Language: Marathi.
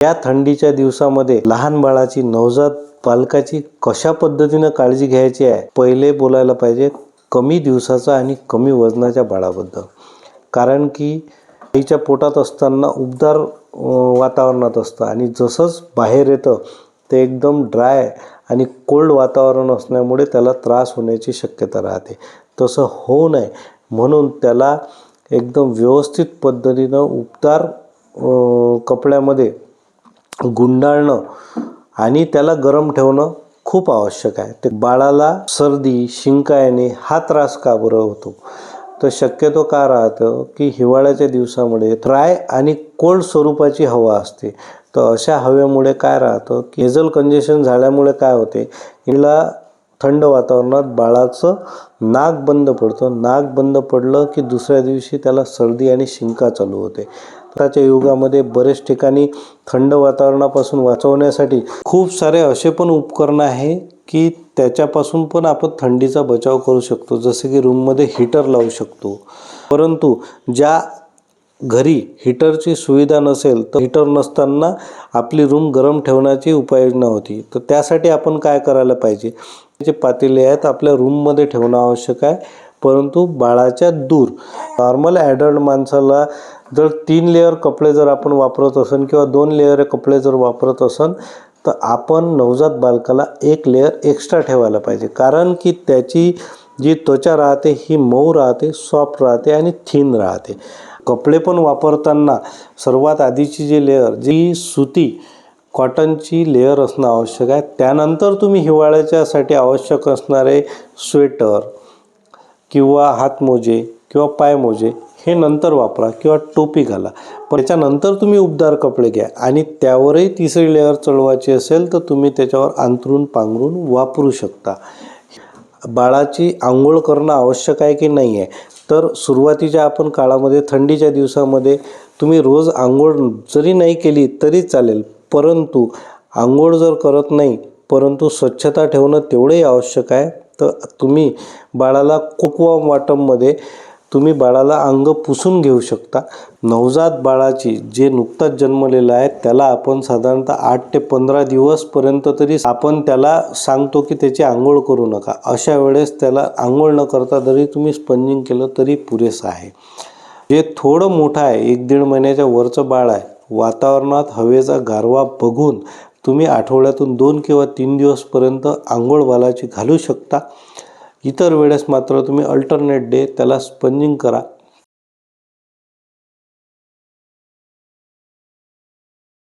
या थंडीच्या दिवसामध्ये लहान बाळाची, नवजात बालकाची कशा पद्धतीने काळजी घ्यायची आहे, पहिले बोलायला पाहिजे कमी दिवसाचा आणि कमी वजनाच्या बाळाबद्दल. कारण की आईच्या पोटात असताना उबदार वातावरणात असतं आणि जसंच बाहेर येतं ते एकदम ड्राय आणि कोल्ड वातावरण असल्यामुळे त्याला त्रास होण्याची शक्यता राहते. तसं होऊ नये म्हणून त्याला एकदम व्यवस्थित पद्धतीनं उबदार कपड्यामध्ये गुंडाळणं आणि त्याला गरम ठेवणं खूप आवश्यक आहे. ते बाळाला सर्दी, शिंका येणे हा त्रास का बरं होतो? तर शक्यतो का राहतं की हिवाळ्याच्या दिवसामध्ये ड्राय आणि कोल्ड स्वरूपाची हवा असते. तर अशा हवेमुळे काय राहतं की नेझल कंजेशन झाल्यामुळे काय होते, हिला थंड वातावरणात बाळाचं नाक बंद पडतं. नाक बंद पडलं की दुसऱ्या दिवशी त्याला सर्दी आणि शिंका चालू होते. आताच्या युगामध्ये बरेच ठिकाणी थंड वातावरणापासून वाचवण्यासाठी खूप सारे असे पण उपकरण आहे की त्याच्यापासून पण आपण थंडीचा बचाव करू शकतो. जसे की रूममध्ये हीटर लावू शकतो. परंतु ज्या घरी हीटरची सुविधा नसेल तर हीटर नसताना आपली रूम गरम ठेवण्याची उपाययोजना होती. तर त्यासाठी आपण काय करायला पाहिजे, जे पातेले आहेत आपल्या रूममध्ये ठेवणं आवश्यक आहे, परंतु बाळाच्या दूर. नॉर्मल ॲडल्ट माणसाला जर 3 लेअर कपडे जर आपण वापरत असेल किंवा 2 लेअर कपडे जर वापरत असेल तर आपण नवजात बालकाला 1 लेअर एक्स्ट्रा ठेवायला पाहिजे. कारण की त्याची जी त्वचा राहते ही मऊ राहते, सॉफ्ट राहते आणि थिन राहते. कपडे पण वापरताना सर्वात आधीची जी लेअर जी सुती कॉटनची लेअर असणं आवश्यक आहे. त्यानंतर तुम्ही हिवाळ्याच्यासाठी आवश्यक असणारे स्वेटर किंवा हातमोजे किंवा पायमोजे हे नंतर वापरा किंवा टोपी घाला. पण त्याच्यानंतर तुम्ही उबदार कपडे घ्या आणि त्यावरही तिसरी लेअर चढवायची असेल तर तुम्ही त्याच्यावर अंथरून पांघरून वापरू शकता. बाळाची आंघोळ करणं आवश्यक आहे की नाही आहे, तर सुरुवातीच्या आपण काळामध्ये थंडीच्या दिवसामध्ये तुम्ही रोज आंघोळ जरी नाही केली तरी चालेल, परंतु आंघोळ जर करत नाही परंतु स्वच्छता ठेवणं तेवढंही आवश्यक आहे. तर तुम्ही बाळाला कोकवॉर्म वॉटरमध्ये तुम्ही बाळाला अंग पुसून घेऊ शकता. नवजात बाळाची जे नुकताच जन्मलेलं आहे त्याला आपण साधारणतः 8 ते 15 दिवसपर्यंत तरी आपण त्याला सांगतो की त्याची आंघोळ करू नका. अशा वेळेस त्याला आंघोळ न करता जरी तुम्ही स्पंजिंग केलं तरी पुरेसं आहे. जे थोडं मोठं आहे, 1-1.5 महिन्याच्या वरचं बाळ आहे, वातावरणात हवेचा गारवा बघून तुम्ही आठवड्यातून 2 किंवा 3 दिवसपर्यंत आंघोळ बाळाची घालू शकता. इतर वेळेस मात्र तुम्ही अल्टरनेट डे त्याला स्पंजिंग करा.